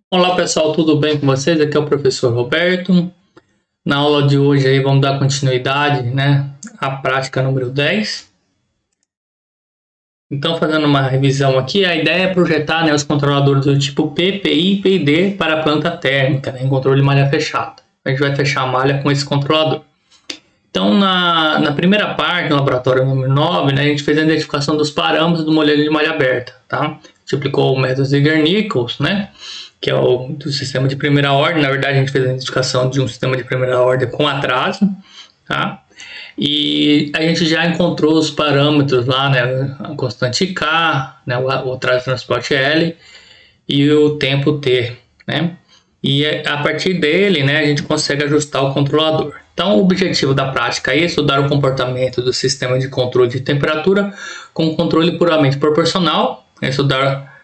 Olá pessoal, tudo bem com vocês? Aqui é o professor Roberto. Na aula de hoje aí vamos dar continuidade, né, à prática número 10. Então, fazendo uma revisão aqui, a ideia é projetar, né, os controladores do tipo P, PI e PID para a planta térmica, né, em controle de malha fechada. A gente vai fechar a malha com esse controlador. Então, na primeira parte, no laboratório número 9, né, a gente fez a identificação dos parâmetros do modelo de malha aberta, tá? A gente aplicou o método Ziegler-Nichols, né, que é o do sistema de primeira ordem. Na verdade, a gente fez a identificação de um sistema de primeira ordem com atraso, tá? E a gente já encontrou os parâmetros lá, né, a constante K, né, o atraso de transporte L e o tempo T, né? E a partir dele, né, a gente consegue ajustar o controlador. Então, o objetivo da prática é estudar o comportamento do sistema de controle de temperatura com controle puramente proporcional, estudar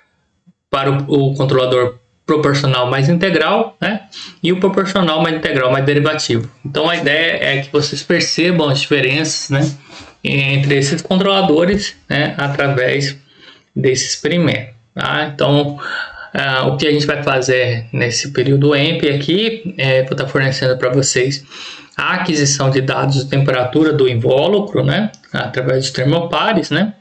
para o controlador proporcional mais integral, né, e o proporcional mais integral mais derivativo. Então, a ideia é que vocês percebam as diferenças, né, entre esses controladores, né, através desse experimento. Tá? Então, o que a gente vai fazer nesse período EMP aqui, vou estar fornecendo para vocês a aquisição de dados de temperatura do invólucro, né, através de termopares, né.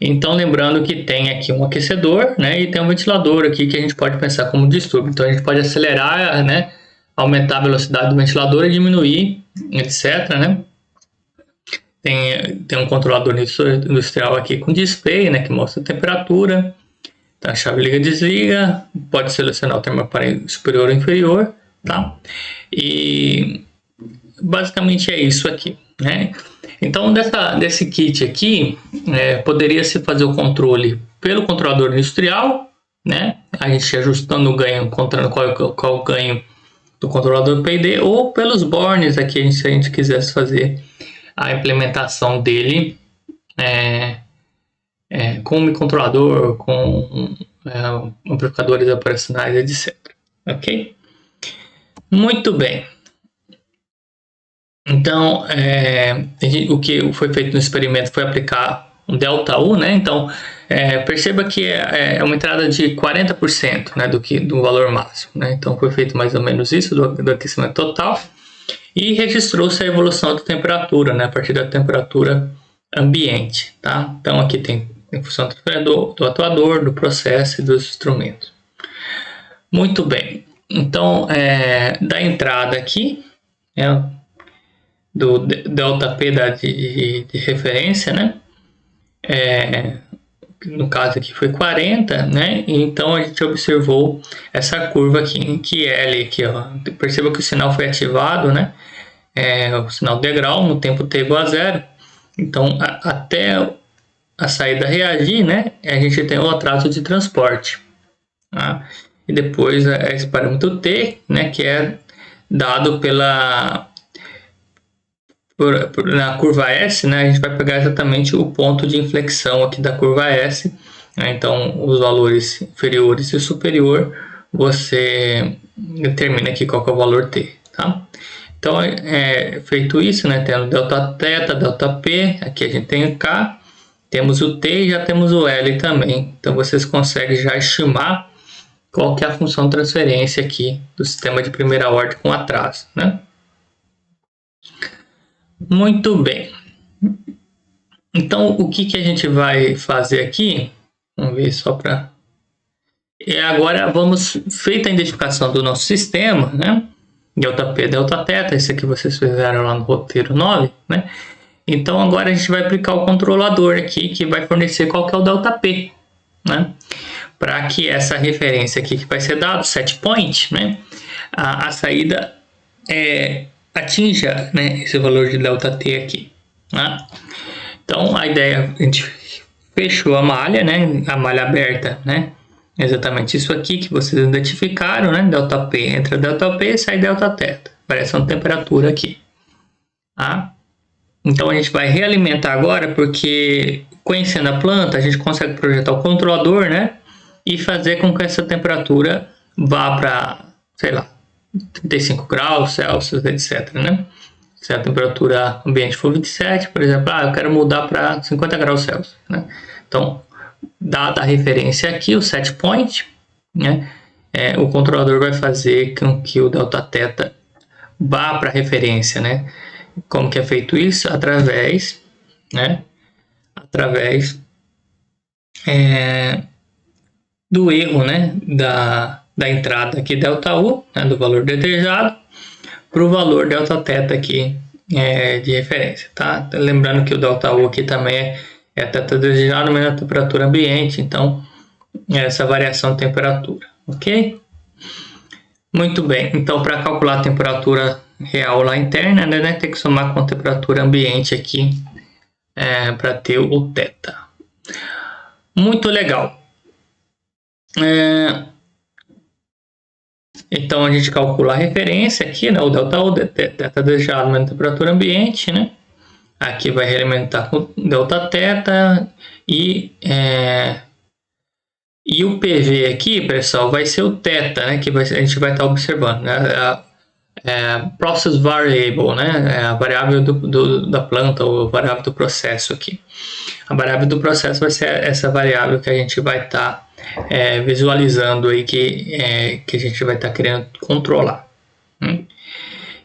Então, lembrando que tem aqui um aquecedor, né, e tem um ventilador aqui que a gente pode pensar como distúrbio. Então, a gente pode acelerar, né, aumentar a velocidade do ventilador e diminuir, etc, né. Tem um controlador industrial aqui com display, né, que mostra a temperatura. Tá? A chave liga e desliga, pode selecionar o termopar superior ou inferior, tá? E basicamente é isso aqui, né? Então desse kit aqui, poderia se fazer o controle pelo controlador industrial, né? A gente ajustando o ganho, encontrando qual o ganho do controlador PID, ou pelos bornes aqui, se a gente quisesse fazer a implementação dele, com microcontrolador, com amplificadores operacionais, etc. Ok? Muito bem. Então, o que foi feito no experimento foi aplicar um ΔU, né? Então, perceba que é uma entrada de 40%, né, do valor máximo, né? Então, foi feito mais ou menos isso do aquecimento total e registrou-se a evolução da temperatura, né, a partir da temperatura ambiente, tá? Então, aqui tem em função do atuador, do processo e dos instrumentos. Muito bem. Então, da entrada aqui, do ΔP de referência, né? No caso aqui foi 40, né? Então a gente observou essa curva aqui, em que L aqui, ó. Perceba que o sinal foi ativado, né? O sinal degrau no tempo t igual a 0. Então, até a saída reagir, né, a gente tem o atraso de transporte, tá? E depois esse parâmetro T, né, que é dado na curva S, né, a gente vai pegar exatamente o ponto de inflexão aqui da curva S, né? Então os valores inferiores e superior, você determina aqui qual que é o valor T, tá? Então, feito isso, né, tendo Δθ, ΔP, aqui a gente tem o K, temos o T e já temos o L também. Então, vocês conseguem já estimar qual que é a função de transferência aqui do sistema de primeira ordem com atraso, né? Muito bem. Então, o que a gente vai fazer aqui? Vamos ver só para... agora, feita a identificação do nosso sistema, né? ΔP, Δθ, esse aqui vocês fizeram lá no roteiro 9, né? Então, agora a gente vai aplicar o controlador aqui, que vai fornecer qual que é o ΔP, né? Para que essa referência aqui que vai ser dado, set point, né? A saída atinja, né, esse valor de ΔT aqui, né? Então, a ideia, a gente fechou a malha, né? A malha aberta, né? Exatamente isso aqui que vocês identificaram, né? ΔP, entra ΔP, sai Δθ. Parece uma temperatura aqui, tá? Então a gente vai realimentar agora, porque conhecendo a planta, a gente consegue projetar o controlador, né? E fazer com que essa temperatura vá para, sei lá, 35 graus Celsius, etc, né? Se a temperatura ambiente for 27, por exemplo, eu quero mudar para 50 graus Celsius, né? Então, dada a referência aqui, o set point, né? o controlador vai fazer com que o delta θ vá para a referência, né? Como que é feito isso? Através do erro, né, da entrada aqui ΔU, né, do valor desejado, para o valor Δθ aqui de referência, tá? Lembrando que o ΔU aqui também é θ desejado menos a temperatura ambiente, então essa variação de temperatura, ok? Muito bem, então para calcular a temperatura real lá interna, né, tem que somar com a temperatura ambiente aqui para ter o θ. Muito legal. Então a gente calcula a referência aqui, né, o ΔU, θ desejado menos temperatura ambiente, né? Aqui vai realimentar com Δθ e o PV aqui, pessoal, vai ser o θ, né, que a gente vai estar observando, né? Process variable, né? A variável da planta ou a variável do processo aqui. A variável do processo vai ser essa variável que a gente vai estar visualizando aí que a gente vai estar querendo controlar.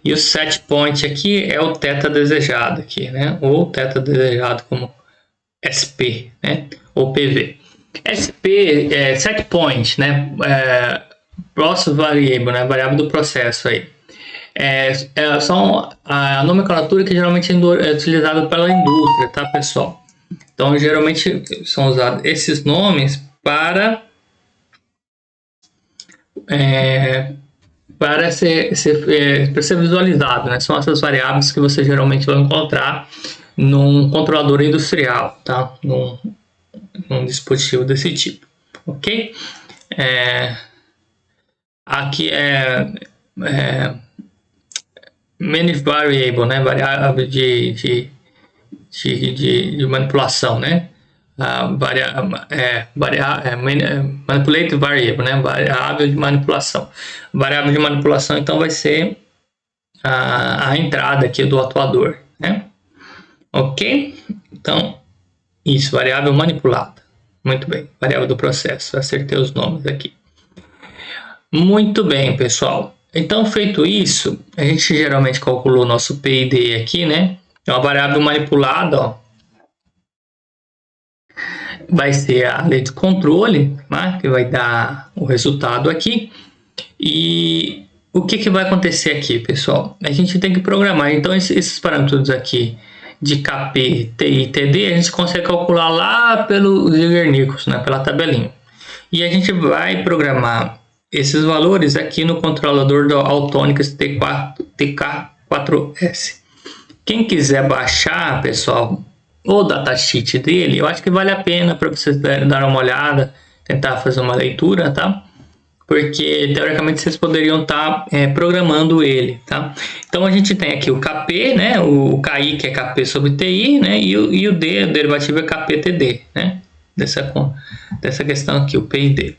E o set point aqui é o θ desejado aqui, né? Ou θ desejado como SP, né? Ou PV. SP é set point, né? Process variable, né? Variável do processo aí. São a nomenclatura que geralmente é utilizada pela indústria, tá, pessoal? Então, geralmente são usados esses nomes para ser visualizado, né? São essas variáveis que você geralmente vai encontrar num controlador industrial, tá? Num dispositivo desse tipo, ok? Aqui manage variable, né? Variável de manipulação, né? Manipulate variable, né? Variável de manipulação. Variável de manipulação, então, vai ser a entrada aqui do atuador, né? Ok? Então, isso, variável manipulada. Muito bem, variável do processo. Acertei os nomes aqui. Muito bem, pessoal. Então, feito isso, a gente geralmente calculou o nosso PID aqui, né? Então, a variável manipulada, ó, vai ser a lei de controle, né, que vai dar o resultado aqui. E o que vai acontecer aqui, pessoal? A gente tem que programar. Então, esses parâmetros aqui de KP, TI, TD, a gente consegue calcular lá pelo Zeigarnik, né, pela tabelinha. E a gente vai programar esses valores aqui no controlador do Autonix TK4S. Quem quiser baixar, pessoal, o datasheet dele, eu acho que vale a pena para vocês dar uma olhada, tentar fazer uma leitura, tá? Porque teoricamente vocês poderiam estar programando ele, tá? Então a gente tem aqui o KP, né? O KI, que é KP sobre TI, né? E o D, o derivativo é KPTD, né? Dessa questão aqui, o PID.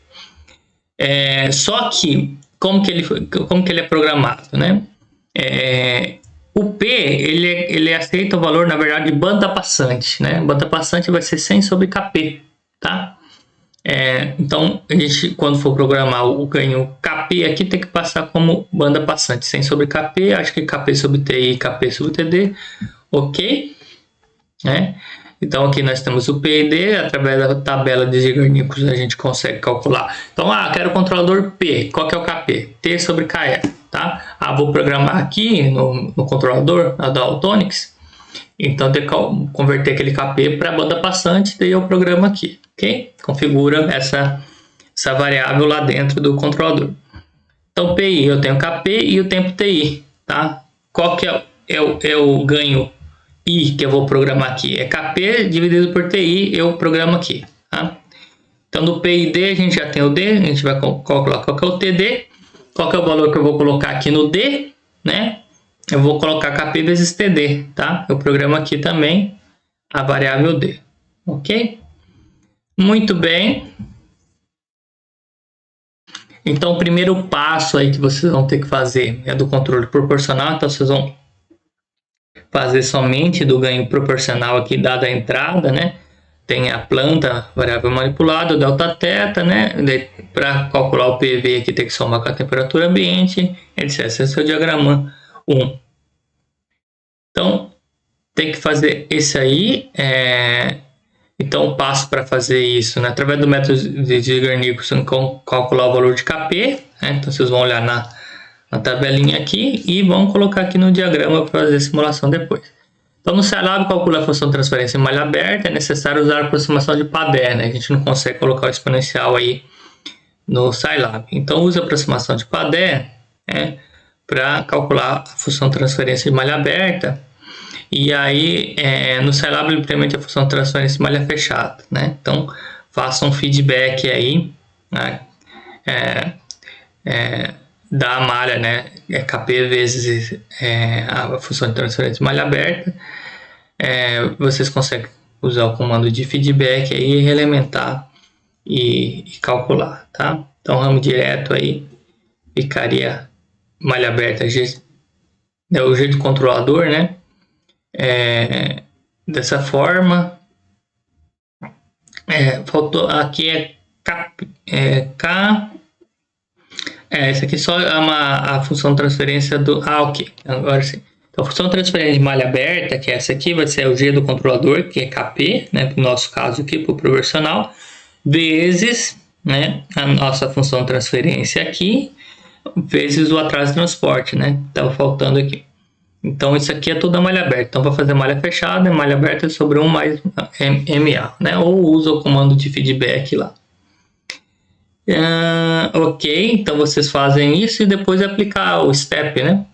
Só que como que ele é programado, né? O P, ele aceita o valor, na verdade, de banda passante, né? Banda passante vai ser 100 sobre KP, tá? Então, a gente, quando for programar o ganho KP aqui, tem que passar como banda passante, 100 sobre KP, acho que KP sobre TI, KP sobre TD, ok? Então, aqui nós temos o PID, através da tabela de Zeigarnik a gente consegue calcular. Então, quero o controlador P, qual que é o KP? T sobre KF, tá? Vou programar aqui no controlador da Autonix, então tem que converter aquele KP para banda passante, daí eu programo aqui, ok? Configura essa variável lá dentro do controlador. Então, PI, eu tenho KP e o tempo TI, tá? Qual que é o ganho I que eu vou programar aqui? É KP dividido por TI, eu programo aqui, tá? Então, do PID a gente já tem o D, a gente vai calcular qual que é o TD, qual que é o valor que eu vou colocar aqui no D, né? Eu vou colocar KP vezes TD, tá? Eu programo aqui também a variável D, ok? Muito bem. Então, o primeiro passo aí que vocês vão ter que fazer é do controle proporcional, então vocês vão fazer somente do ganho proporcional aqui dada a entrada, né? tem a planta, variável manipulada, o delta θ, né? Para calcular o PV aqui tem que somar com a temperatura ambiente, etc. Esse é o diagrama 1. Então, tem que fazer esse aí. Então, o passo para fazer isso, né? Através do método de Ziegler-Nielsen, calcular o valor de Kp. Né? Então, vocês vão olhar na tabelinha aqui e vão colocar aqui no diagrama para fazer a simulação depois. Então, no Scilab, calcular a função de transferência em malha aberta, é necessário usar a aproximação de Padé, né? A gente não consegue colocar o exponencial aí no Scilab. Então, usa a aproximação de Padé, né, para calcular a função de transferência de malha aberta. E aí, no Scilab, ele implementa a função de transferência de malha fechada, né? Então, faça um feedback aí, né? Da malha, né? Kp vezes a função de transferência de malha aberta. Vocês conseguem usar o comando de feedback aí, reelementar e calcular, tá? Então, ramo direto aí ficaria malha aberta, o G do controlador, né? Dessa forma. Faltou aqui K. Essa aqui só é a função de transferência do... ok. Agora sim. Então, a função de transferência de malha aberta, que é essa aqui, vai ser o G do controlador, que é Kp, né? No nosso caso aqui, para o proporcional, vezes, né, a nossa função de transferência aqui, vezes o atraso de transporte, né? Estava faltando aqui. Então, isso aqui é toda a malha aberta. Então, para fazer malha fechada, malha aberta sobre 1 mais MA, né? Ou usa o comando de feedback lá. Ok, então vocês fazem isso e depois aplicar o step, né?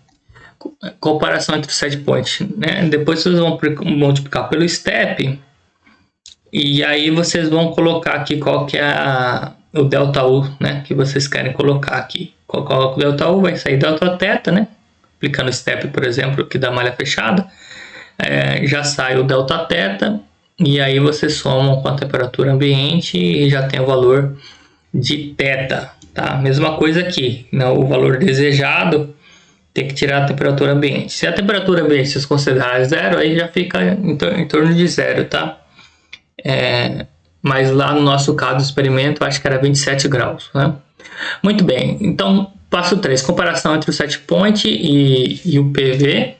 Comparação entre o set point, né? Depois vocês vão multiplicar pelo step e aí vocês vão colocar aqui qual que é o delta U, né? Que vocês querem colocar aqui. Coloca o delta U, vai sair delta θ, né? Aplicando o step, por exemplo, aqui da malha fechada, já sai o delta θ e aí vocês somam com a temperatura ambiente e já tem o valor de θ, tá? Mesma coisa aqui, né? O valor desejado tem que tirar a temperatura ambiente. Se a temperatura ambiente vocês considerarem zero, aí já fica em torno de zero, tá? Mas lá no nosso caso do experimento, acho que era 27 graus, né? Muito bem, então passo 3, comparação entre o set point e o PV.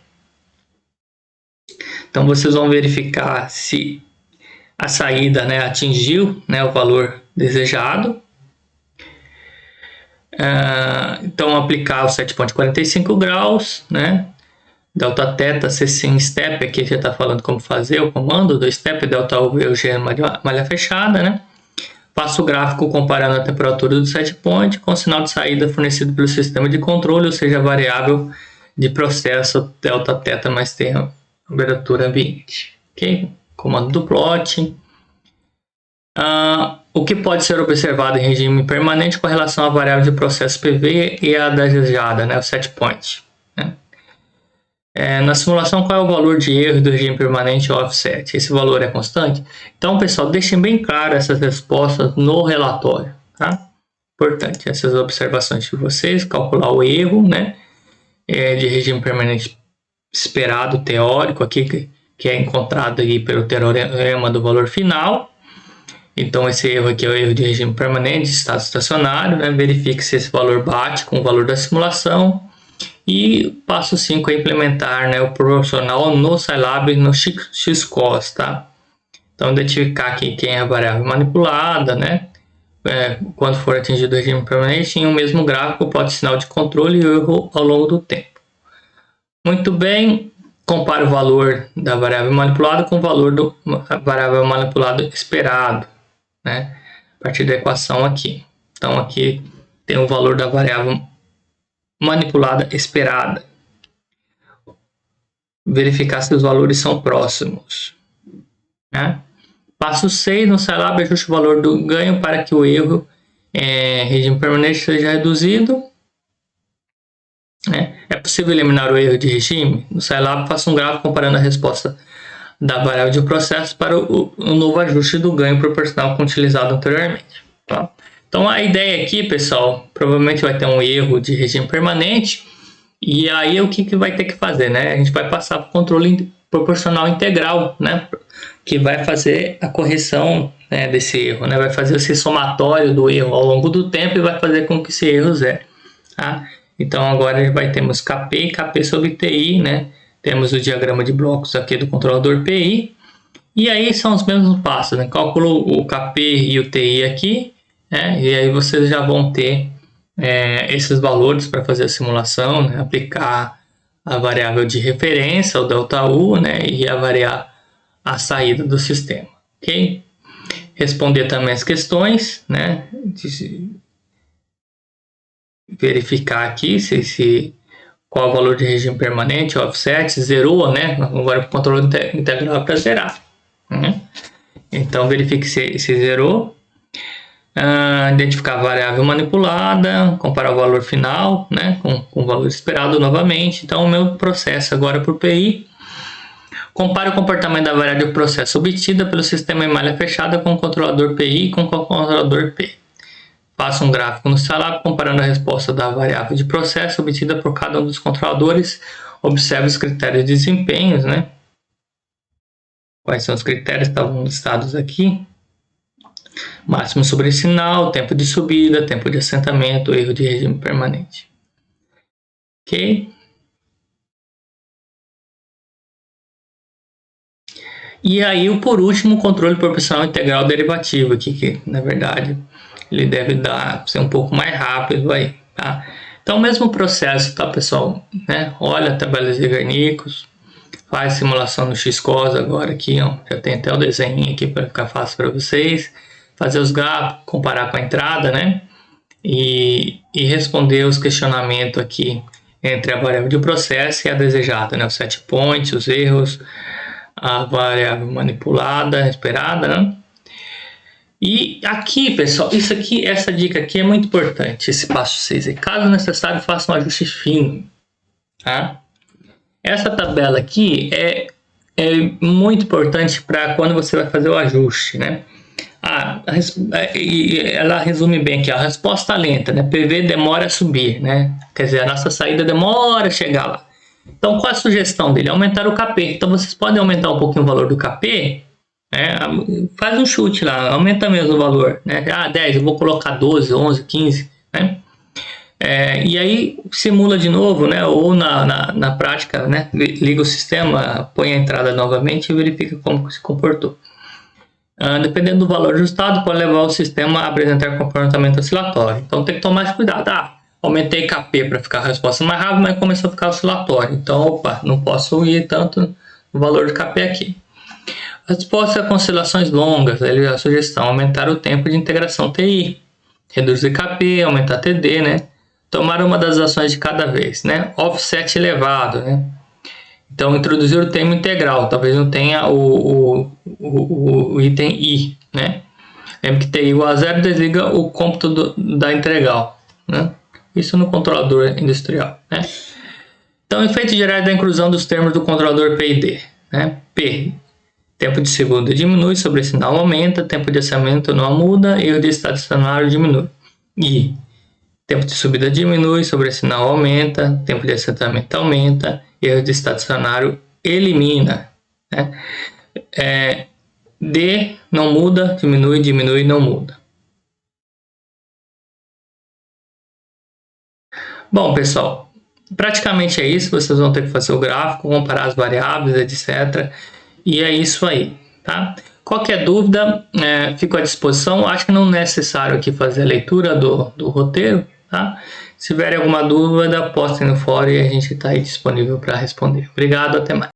Então vocês vão verificar se a saída, né, atingiu, né, o valor desejado. Então aplicar o set point 45 graus, né? Delta θ, CC em step, aqui já está falando como fazer o comando do step, delta U e o G malha fechada, né? Faço o gráfico comparando a temperatura do set point com o sinal de saída fornecido pelo sistema de controle, ou seja, a variável de processo delta θ mais temperatura ambiente. Ok? Comando do plot. O que pode ser observado em regime permanente com relação à variável de processo PV e a desejada, né, o set point. Né? Na simulação, qual é o valor de erro do regime permanente offset? Esse valor é constante? Então, pessoal, deixem bem claro essas respostas no relatório. Tá? Importante essas observações de vocês, calcular o erro, né, de regime permanente esperado, teórico, aqui, que é encontrado aí pelo teorema do valor final. Então, esse erro aqui é o erro de regime permanente, de estado estacionário, né? Verifique se esse valor bate com o valor da simulação. E passo 5 é implementar, né, o proporcional no Scilab no XCOS, tá? Então, identificar aqui quem é a variável manipulada, né? Quando for atingido o regime permanente, em um mesmo gráfico, plot sinal de controle e erro ao longo do tempo. Muito bem, compare o valor da variável manipulada com o valor da variável manipulada esperado, né? A partir da equação aqui. Então, aqui tem o valor da variável manipulada esperada. Verificar se os valores são próximos. Né? Passo 6, no Scilab, ajuste o valor do ganho para que o erro regime permanente seja reduzido. É possível eliminar o erro de regime? No Scilab, faça um gráfico comparando a resposta da variável de processo para o novo ajuste do ganho proporcional com o utilizado anteriormente. Tá? Então, a ideia aqui, pessoal, provavelmente vai ter um erro de regime permanente. E aí, o que vai ter que fazer? Né? A gente vai passar para o controle proporcional integral, né? que vai fazer a correção, né, desse erro, né? Vai fazer esse somatório do erro ao longo do tempo e vai fazer com que esse erro zere. Tá? Então agora temos KP e KP sobre TI, né? Temos o diagrama de blocos aqui do controlador PI. E aí são os mesmos passos, né? Calculo o KP e o TI aqui, né? E aí vocês já vão ter esses valores para fazer a simulação, né? Aplicar a variável de referência, o ΔU, né? E avaliar a saída do sistema, ok? Responder também as questões, né? Verificar aqui qual o valor de regime permanente, offset, zerou, né? Agora o controle integral para zerar. Né? Então verifique se zerou. Identificar a variável manipulada, comparar o valor final, né? com o valor esperado novamente. Então o meu processo agora por PI. Compare o comportamento da variável de processo obtida pelo sistema em malha fechada com o controlador PI e com o controlador P. Faça um gráfico no Scilab comparando a resposta da variável de processo obtida por cada um dos controladores. Observe os critérios de desempenhos, né? Quais são os critérios que estavam listados aqui? Máximo sobre sinal, tempo de subida, tempo de assentamento, erro de regime permanente. Ok? E aí, por último, o controle proporcional integral derivativo aqui, que na verdade ele deve ser um pouco mais rápido aí, tá? Então, o mesmo processo, tá, pessoal? Né? Olha a tabela de Wernicke, faz simulação no Xcos agora aqui, ó. Já tem até o desenho aqui para ficar fácil para vocês. Fazer os gráficos, comparar com a entrada, né? E responder os questionamentos aqui entre a variável de processo e a desejada, né? Os set points, os erros, a variável manipulada, esperada, né? E aqui, pessoal, essa dica aqui é muito importante, esse passo 6. Caso necessário, faça um ajuste fino, tá? Essa tabela aqui é muito importante para quando você vai fazer o ajuste, né? Ela resume bem aqui, a resposta lenta, né? PV demora a subir, né? Quer dizer, a nossa saída demora a chegar lá. Então, qual a sugestão dele? Aumentar o KP. Então, vocês podem aumentar um pouquinho o valor do KP, né? Faz um chute lá, aumenta mesmo o valor, né? 10, eu vou colocar 12, 11, 15, né? E aí simula de novo, né? Ou na prática, né? Liga o sistema, põe a entrada novamente e verifica como se comportou. Dependendo do valor ajustado, pode levar o sistema a apresentar comportamento oscilatório. Então tem que tomar mais cuidado. Aumentei KP para ficar a resposta mais rápida, mas começou a ficar oscilatório. Então, opa, não posso ir tanto no valor de KP aqui. Resposta a oscilações longas, a sugestão, aumentar o tempo de integração TI, reduzir KP, aumentar TD, né? Tomar uma das ações de cada vez, né? Offset elevado, né? Então, introduzir o termo integral, talvez não tenha o item I, né? Lembre que TI igual a 0 desliga o cômputo da integral, né? Isso no controlador industrial, né? Então, efeitos gerais da inclusão dos termos do controlador P e D, né? P, tempo de segundo diminui, sobre sinal aumenta, tempo de assentamento não muda, erro de estado estacionário diminui. I, tempo de subida diminui, sobre sinal aumenta, tempo de assentamento aumenta, erro de estado estacionário elimina, né? D, não muda, diminui, diminui, não muda. Bom, pessoal, praticamente é isso. Vocês vão ter que fazer o gráfico, comparar as variáveis, etc. E é isso aí, tá? Qualquer dúvida, fico à disposição. Acho que não é necessário aqui fazer a leitura do roteiro, tá? Se tiverem alguma dúvida, postem no fórum e a gente está aí disponível para responder. Obrigado, até mais.